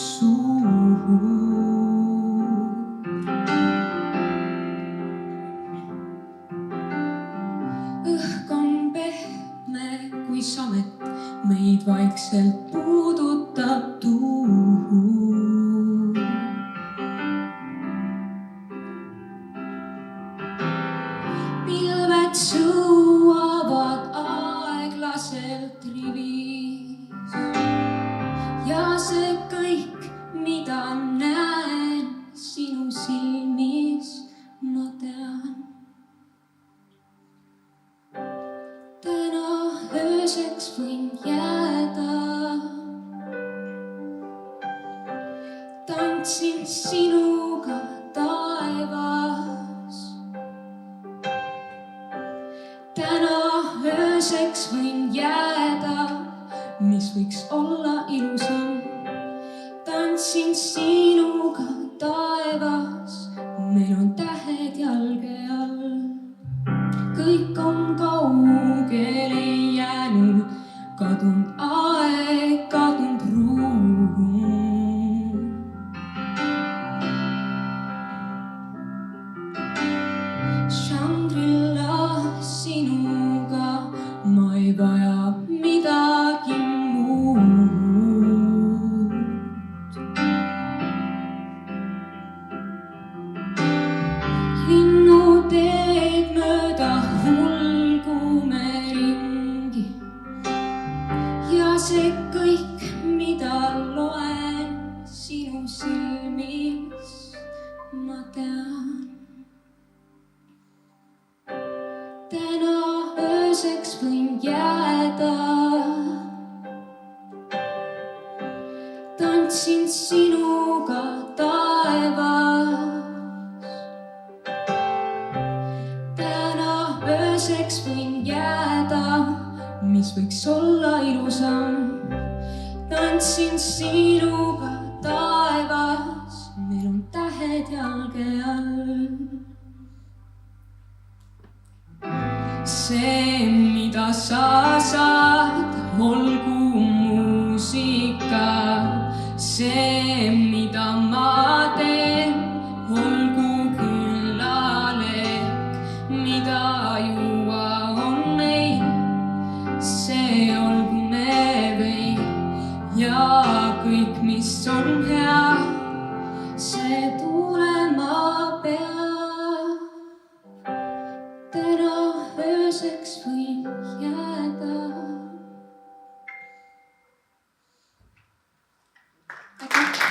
suhu. Õhk on pehme kui samet, meid vaikselt puudutab tuhu. Pilved sõuavad aeglaselt rivis ja see kõik, mida näen sinu silmis, ma tean. Täna ööseks võin jääda, tantsin sinuga taevas. Täna ööseks võin jääda, mis võiks olla ilusam. Tantsin sinuga taevas, meil on tähed jalge all. Kõik on kaugele jäänud, kadunud aeg, kadunud ruum. Shangri-La sinuga, ma ei vaja midagi muud. Linnuteed mööda hulgume ringi ja see kõik, mida loen sinu silmis, ma tean. Täna ööseks võin jääda, tantsin sinuga taevas. Täna ööseks võin jääda, mis võiks olla ilusam. Tantsin sinuga taevas, meil on tähed jalge all. See, mida sa saad, olgu muusika. See, mida ma teen, olgu küllalek. Mida juua on meil, see olgu me vein. Ja kõik, mis on hea, see tulema peab. Täna ööseks võin jääda. Aitäh!